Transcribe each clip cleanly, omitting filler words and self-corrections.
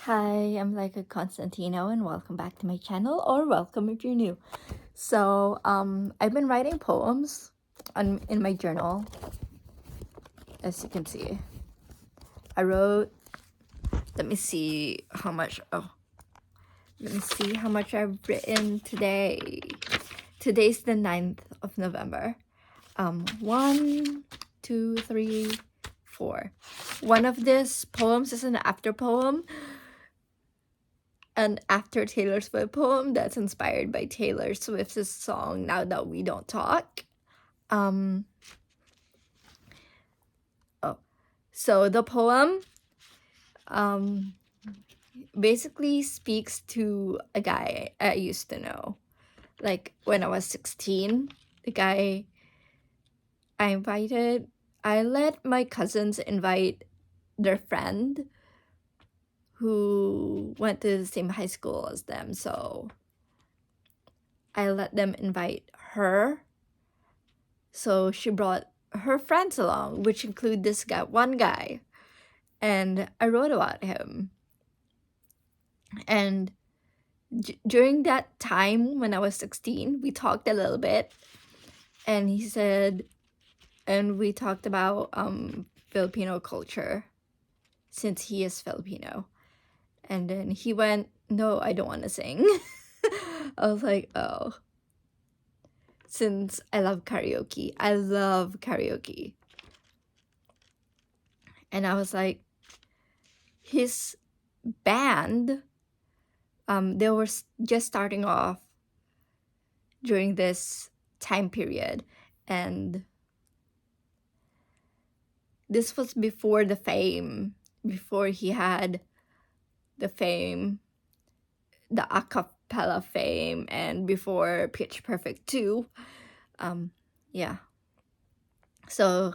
Hi, I'm Laika Constantino and welcome back to my channel, or welcome if you're new. So, I've been writing poems in my journal, as you can see. I wrote, let me see how much I've written today. Today's the 9th of November. 1, 2, 3, 4. One of these poems is an after poem, an after Taylor Swift poem that's inspired by Taylor Swift's song Now That We Don't Talk. So the poem basically speaks to a guy I used to know. Like when I was 16, the guy I let my cousins invite their friend who went to the same high school as them. So I let them invite her. So she brought her friends along, which include this guy, one guy. And I wrote about him. And during that time when I was 16, we talked a little bit. And he said, and we talked about Filipino culture, since he is Filipino. And then he went, no, I don't want to sing. I was like, oh. Since I love karaoke. And I was like, his band, they were just starting off during this time period. And this was before the fame, before he had the fame, the a cappella fame, and before Pitch Perfect 2. Yeah. So,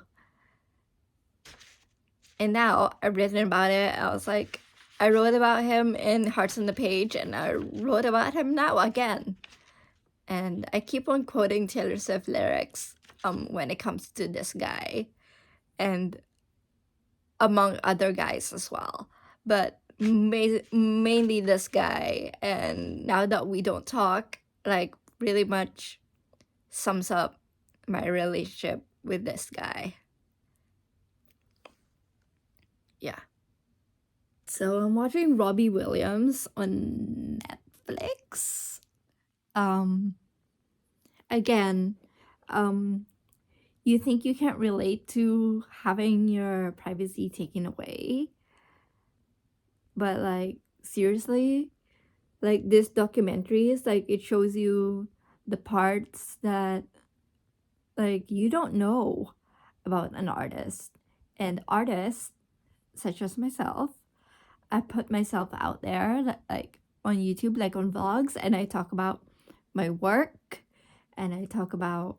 and now I've written about it. I was like, I wrote about him in Hearts on the Page, and I wrote about him now again. And I keep on quoting Taylor Swift lyrics when it comes to this guy, and among other guys as well. But mainly this guy. And Now That We Don't Talk, like, really much sums up my relationship with this guy. Yeah. So I'm watching Robbie Williams on Netflix. Again, you think you can't relate to having your privacy taken away, but like, seriously, like, this documentary is like, it shows you the parts that like you don't know about an artist. And artists such as myself, I put myself out there, like on YouTube, like on vlogs, and I talk about my work, and I talk about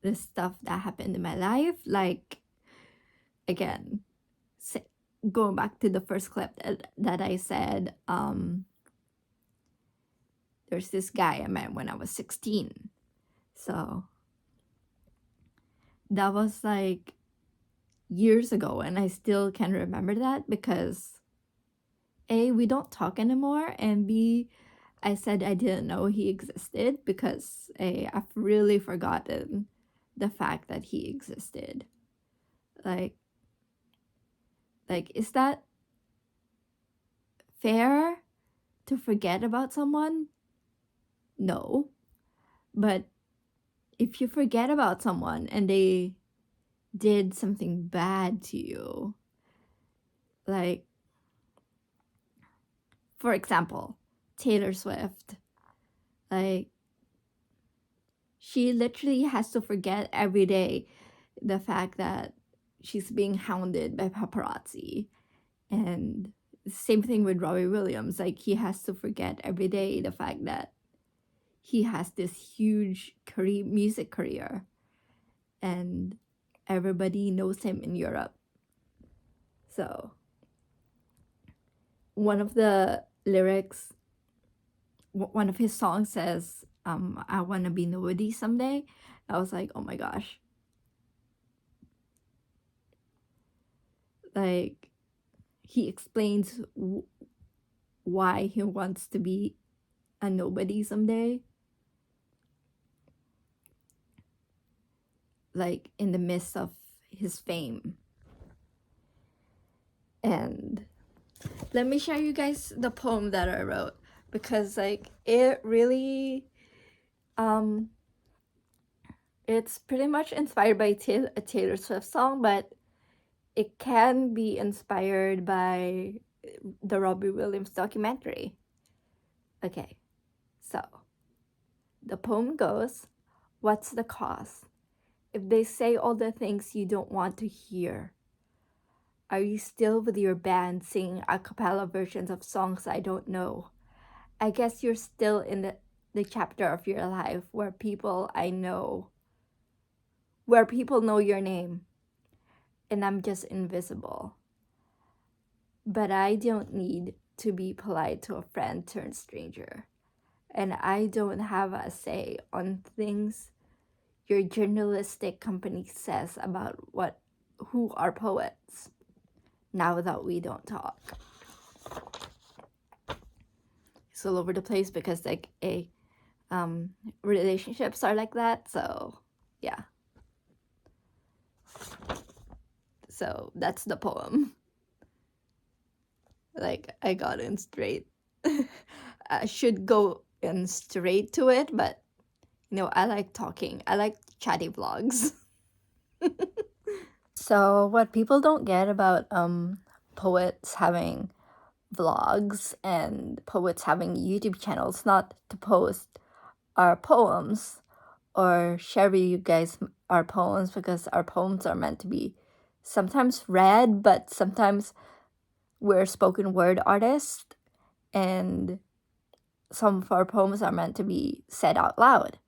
the stuff that happened in my life. Like, again, going back to the first clip that I said, there's this guy I met when I was 16. So that was like years ago, and I still can remember that because A, we don't talk anymore, and B, I said I didn't know he existed because A, I've really forgotten the fact that he existed. Like, is that fair to forget about someone? No. But if you forget about someone and they did something bad to you, like, for example, Taylor Swift, like, she literally has to forget every day the fact that she's being hounded by paparazzi. And same thing with Robbie Williams. Like, he has to forget every day the fact that he has this huge music career, and everybody knows him in Europe. So one of the lyrics, one of his songs says, I want to be nobody someday. I was like, oh my gosh. Like, he explains why he wants to be a nobody someday, like in the midst of his fame. And let me share you guys the poem that I wrote, because like it really it's pretty much inspired by a Taylor Swift song, but it can be inspired by the Robbie Williams documentary. Okay, so the poem goes, what's the cost? If they say all the things you don't want to hear, are you still with your band singing a cappella versions of songs I don't know? I guess you're still in the chapter of your life where people know your name, and I'm just invisible. But I don't need to be polite to a friend turned stranger. And I don't have a say on things your journalistic company says about who are poets, now that we don't talk. It's all over the place because like relationships are like that, so yeah. So that's the poem. Like I got in straight. I should go in straight to it, but you know, I like talking. I like chatty vlogs. So what people don't get about poets having vlogs and poets having YouTube channels, not to post our poems or share with you guys our poems, because our poems are meant to be sometimes read, but sometimes we're spoken word artists, and some of our poems are meant to be said out loud.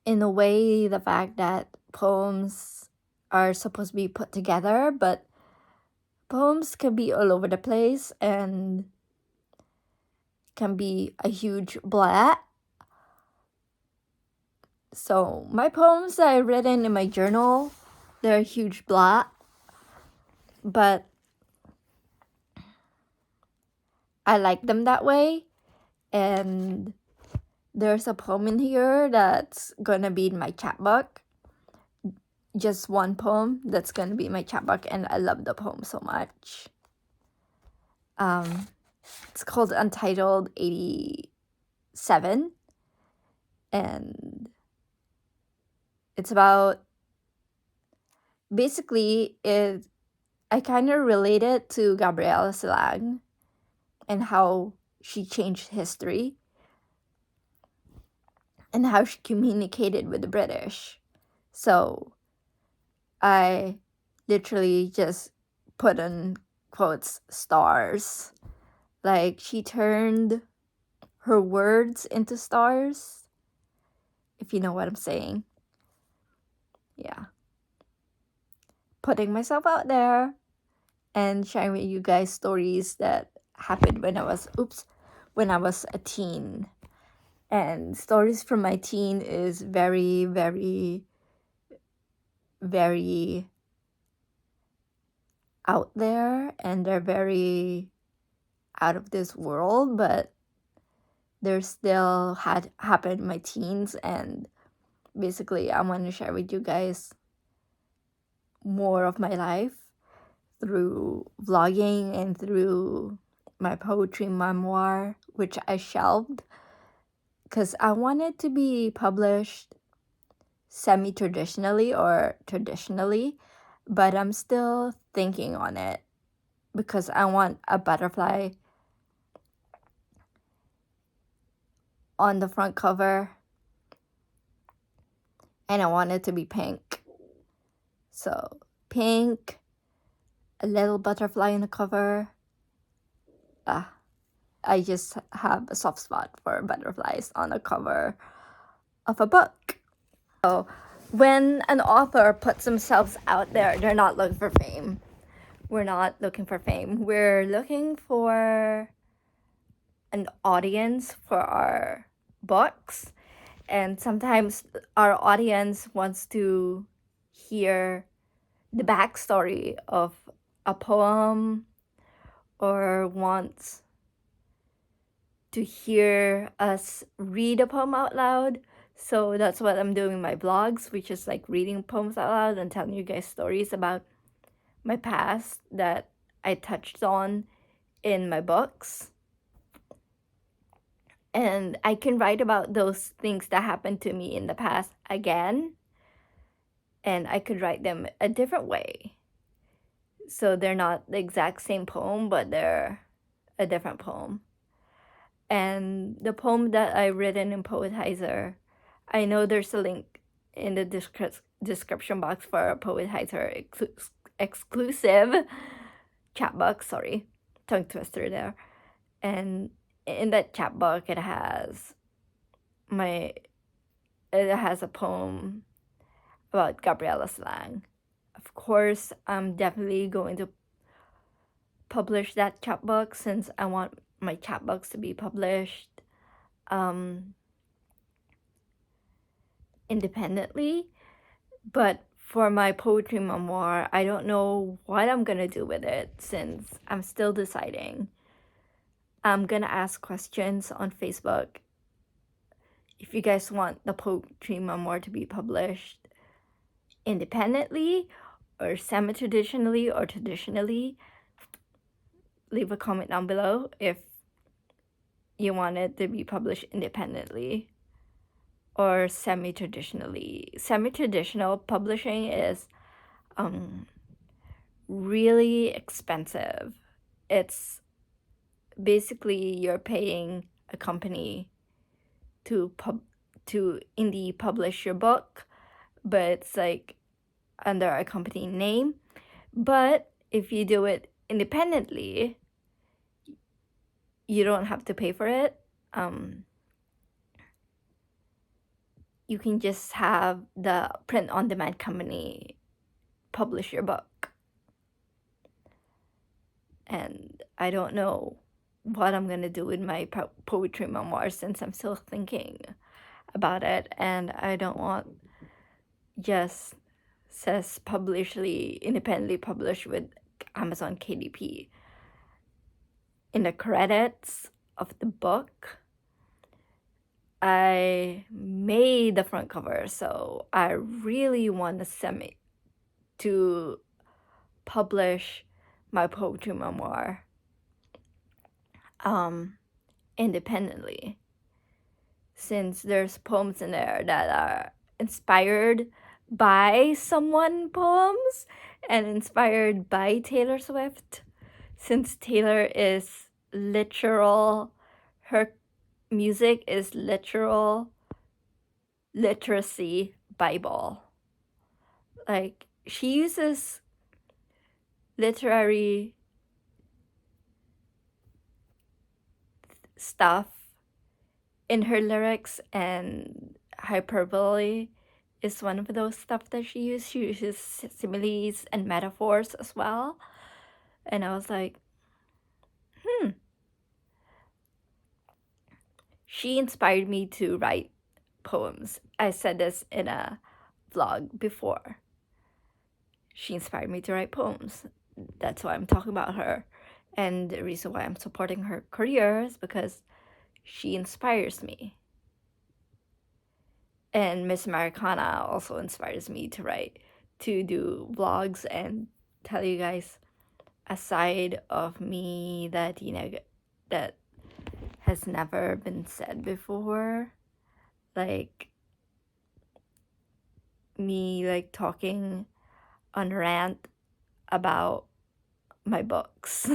In a way, the fact that poems are supposed to be put together, but poems can be all over the place and can be a huge blah. So my poems that I've written in my journal, they're a huge blah, but I like them that way. And there's a poem in here that's gonna be in my chapbook. Just one poem that's gonna be in my chapbook, and I love the poem so much. It's called Untitled 87, and it's about, basically I kind of relate it to Gabriela Silang and how she changed history and how she communicated with the British. So I literally just put in quotes stars. Like she turned her words into stars, if you know what I'm saying. Yeah. Putting myself out there and sharing with you guys stories that happened when I was a teen. And stories from my teen is very, very, very out there, and they're very out of this world, but they're still happened in my teens. And basically I want to share with you guys more of my life through vlogging and through my poetry memoir, which I shelved because I wanted to be published semi-traditionally or traditionally, but I'm still thinking on it because I want a butterfly on the front cover and I want it to be pink. So pink, a little butterfly on the cover. I just have a soft spot for butterflies on the cover of a book. So when an author puts themselves out there, they're not looking for fame. We're not looking for fame. We're looking for an audience for our books. And sometimes our audience wants to hear the backstory of a poem or wants to hear us read a poem out loud. So that's what I'm doing in my blogs, which is like reading poems out loud and telling you guys stories about my past that I touched on in my books. And I can write about those things that happened to me in the past again, and I could write them a different way. So they're not the exact same poem, but they're a different poem. And the poem that I written in Poetizer, I know there's a link in the description box for a Poetizer exclusive chat box. Sorry, tongue twister there. And in that chat box, it has a poem about Gabriela Slang. Of course, I'm definitely going to publish that chapbook since I want my chapbooks to be published independently. But for my poetry memoir, I don't know what I'm gonna do with it since I'm still deciding. I'm gonna ask questions on Facebook if you guys want the poetry memoir to be published independently or semi-traditionally or traditionally. Leave a comment down below if you want it to be published independently or semi-traditionally. Semi-traditional publishing is really expensive. It's basically you're paying a company to indie publish your book, but it's like under a company name. But if you do it independently, you don't have to pay for it. You can just have the print-on-demand company publish your book. And I don't know what I'm gonna do with my poetry memoir since I'm still thinking about it, and I don't want just says independently published with Amazon KDP. In the credits of the book, I made the front cover, so I really want to publish my poetry memoir independently, since there's poems in there that are inspired by someone poems and inspired by Taylor Swift, since Taylor is literal, her music is literacy Bible. Like, she uses literary stuff in her lyrics, and hyperbole is one of those stuff that she uses. She uses similes and metaphors as well. And I was like, she inspired me to write poems. I said this in a vlog before. She inspired me to write poems. That's why I'm talking about her. And the reason why I'm supporting her career is because she inspires me. And Miss Americana also inspires me to do vlogs and tell you guys a side of me that, that has never been said before. Like, me, like, talking on rant about my books.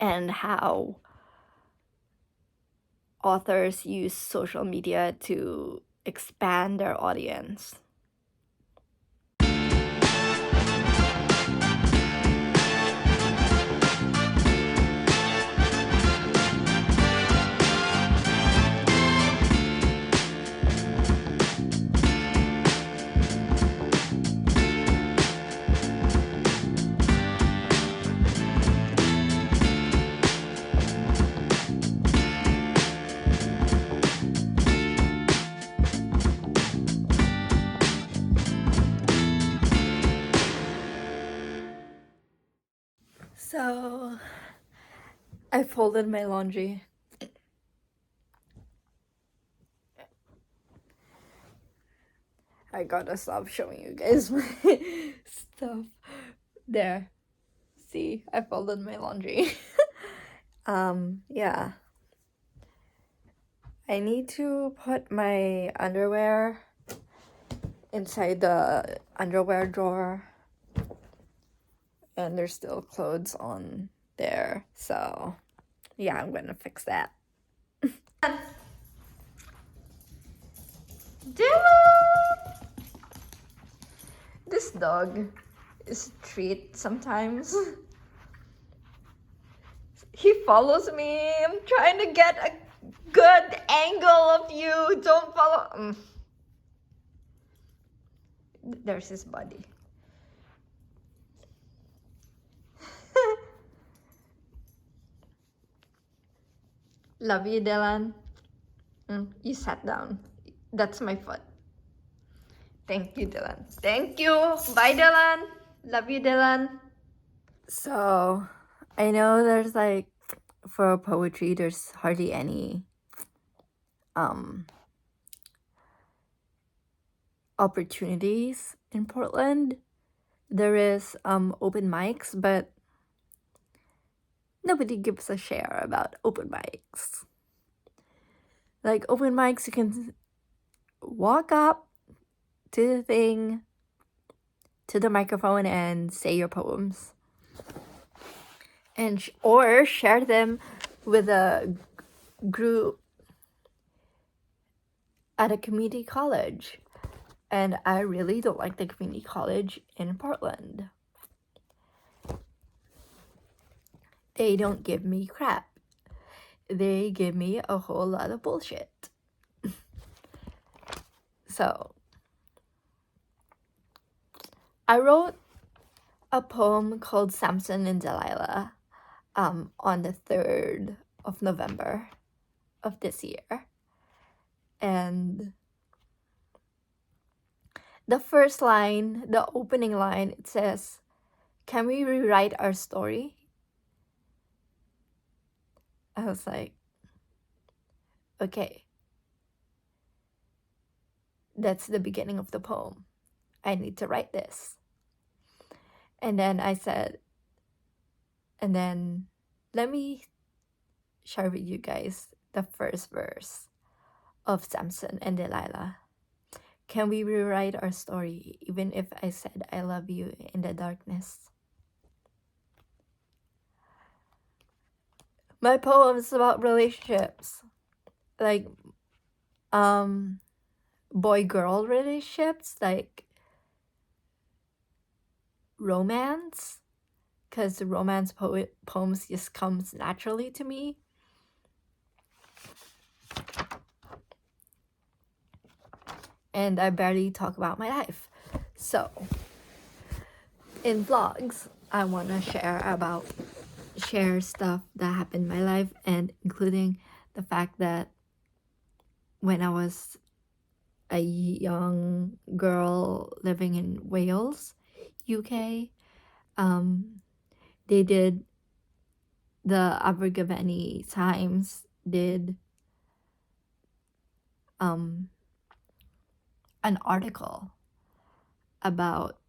And how authors use social media to expand their audience. So, I folded my laundry. I gotta stop showing you guys my stuff. There. See, I folded my laundry. Yeah. I need to put my underwear inside the underwear drawer. And there's still clothes on there. So, yeah, I'm gonna fix that. Dylan! This dog is a treat sometimes. He follows me. I'm trying to get a good angle of you. Don't follow. There's his body. Love you, Dylan. You sat down. That's my foot. Thank you, Dylan. Thank you. Bye, Dylan. Love you, Dylan. So, I know there's like, for poetry, there's hardly any opportunities in Portland. There is open mics, but nobody gives a share about open mics. Like, open mics, you can walk up to the thing, to the microphone, and say your poems. And or share them with a group at a community college. And I really don't like the community college in Portland. They don't give me crap. They give me a whole lot of bullshit. So, I wrote a poem called Samson and Delilah on the 3rd of November of this year. And the first line, the opening line, it says, "Can we rewrite our story?" I was like, okay. That's the beginning of the poem. I need to write this. And then I said, and then let me share with you guys the first verse of Samson and Delilah. Can we rewrite our story even if I said I love you in the darkness? My poem is about relationships. Like, boy-girl relationships, like romance, because romance poems just comes naturally to me. And I barely talk about my life. So, in vlogs, I want to share stuff that happened in my life, and including the fact that when I was a young girl living in Wales, UK, they did, the Abergavenny Times did an article about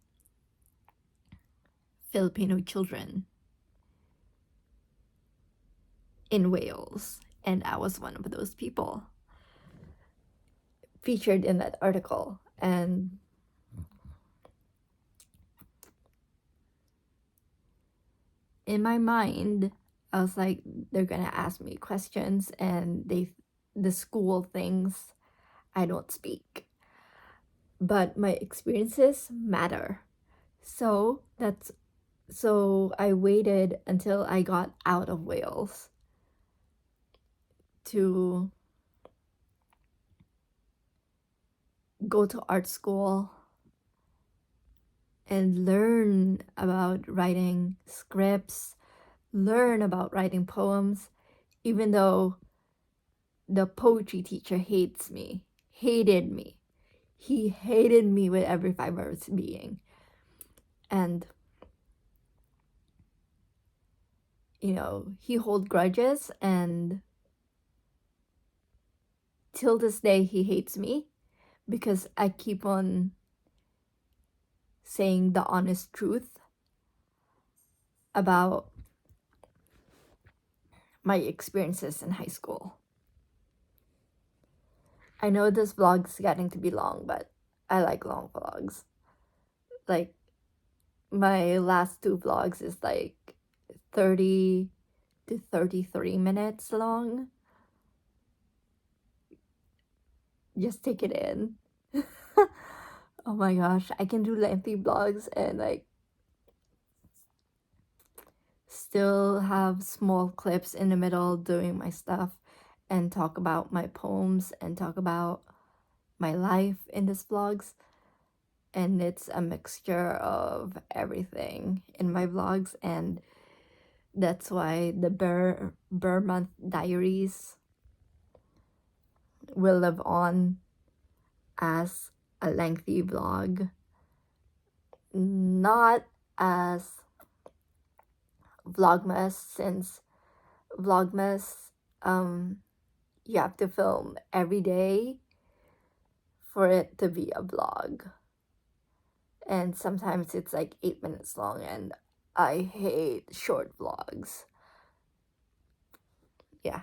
Filipino children in Wales, and I was one of those people featured in that article. And in my mind, I was like, they're gonna ask me questions, and the school thinks I don't speak, but my experiences matter. So I waited until I got out of Wales to go to art school and learn about writing scripts, learn about writing poems, even though the poetry teacher hated me. He hated me with every fiber of his being. And he hold grudges, and till this day he hates me because I keep on saying the honest truth about my experiences in high school. I know this vlog's getting to be long, but I like long vlogs. Like, my last 2 vlogs is like 30 to 33 minutes long. Just take it in. Oh my gosh, I can do lengthy vlogs and like still have small clips in the middle doing my stuff and talk about my poems and talk about my life in these vlogs. And it's a mixture of everything in my vlogs, and that's why the BER-Month Diaries will live on as a lengthy vlog, not as Vlogmas, since Vlogmas, you have to film every day for it to be a vlog. And sometimes it's like 8 minutes long, and I hate short vlogs. Yeah.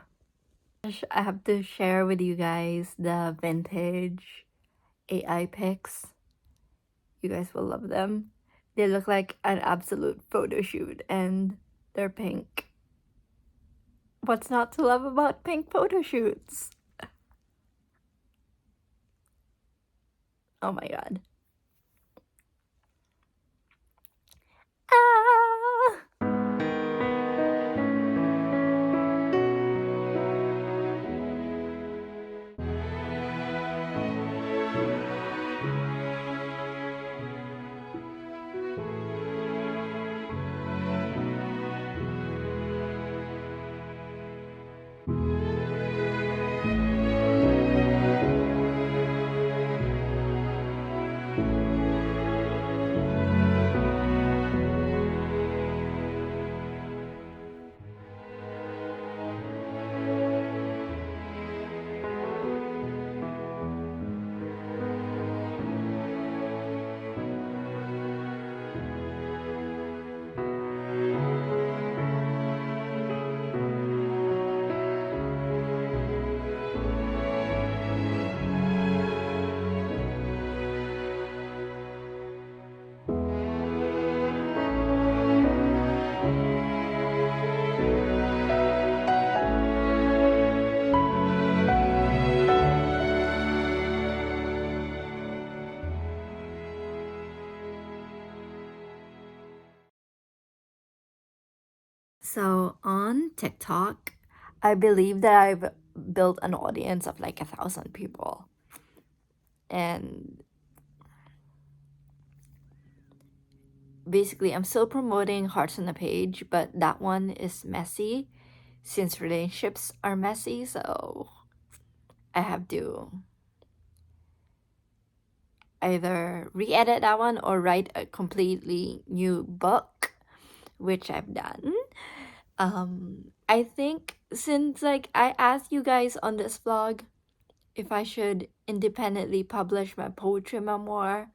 I have to share with you guys the vintage AI pics. You guys will love them. They look like an absolute photo shoot, and they're pink. What's not to love about pink photo shoots? Oh my god. Ah! So on TikTok, I believe that I've built an audience of like 1,000 people. And basically, I'm still promoting Hearts on the Page, but that one is messy since relationships are messy. So I have to either re-edit that one or write a completely new book, which I've done. I think since like I asked you guys on this vlog if I should independently publish my poetry memoir,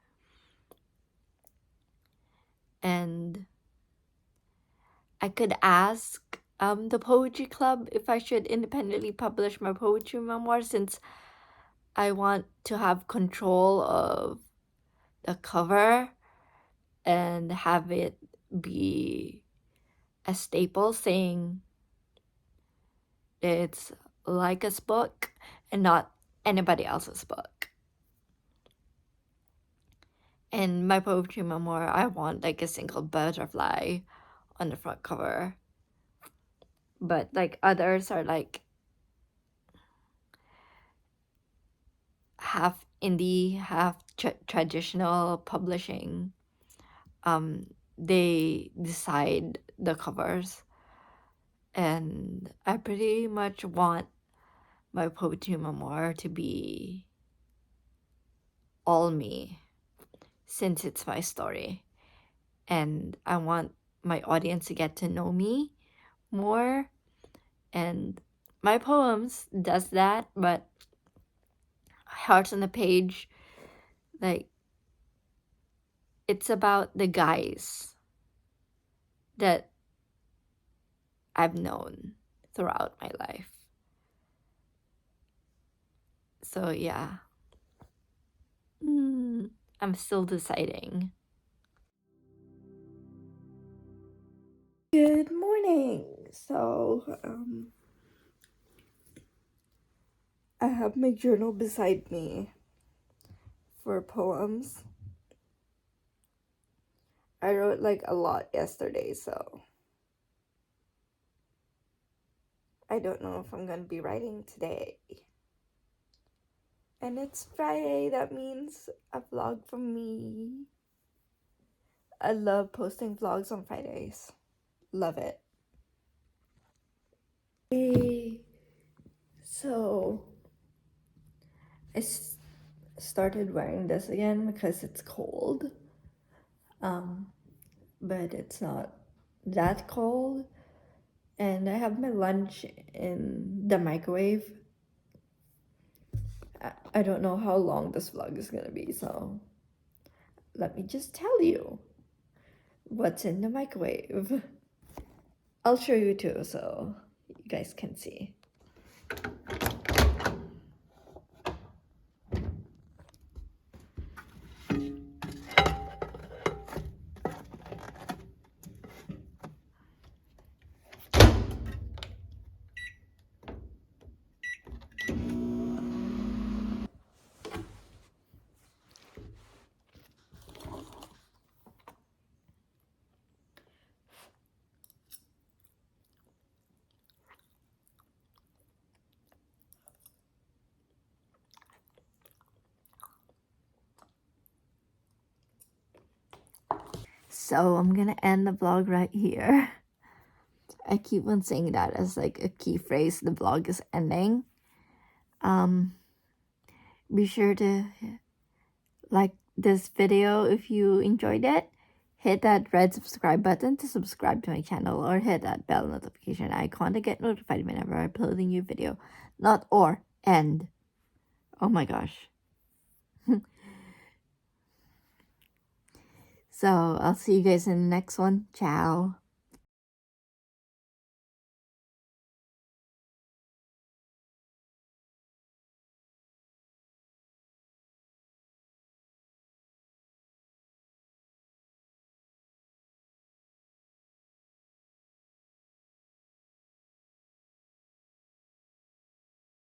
and I could ask the poetry club if I should independently publish my poetry memoir, since I want to have control of the cover and have it be a staple saying it's Laika's book and not anybody else's book. And my poetry memoir, I want like a single butterfly on the front cover. But like others are like half indie, half traditional publishing. They decide the covers, and I pretty much want my poetry memoir to be all me, since it's my story, and I want my audience to get to know me more, and my poems does that, but Hearts on the Page, like, it's about the guys that I've known throughout my life. So yeah, I'm still deciding. Good morning. So I have my journal beside me for poems. I wrote like a lot yesterday, so I don't know if I'm gonna be writing today. And it's Friday, that means a vlog from me. I love posting vlogs on Fridays. Love it. Hey, so I started wearing this again because it's cold. But it's not that cold. And I have my lunch in the microwave. I don't know how long this vlog is gonna be, so let me just tell you what's in the microwave. I'll show you too, so you guys can see. So I'm gonna end the vlog right here. I keep on saying that as like a key phrase. The vlog is ending. Be sure to like this video if you enjoyed it. Hit that red subscribe button to subscribe to my channel, or hit that bell notification icon to get notified whenever I upload a new video. Not or, end. Oh my gosh. So I'll see you guys in the next one. Ciao.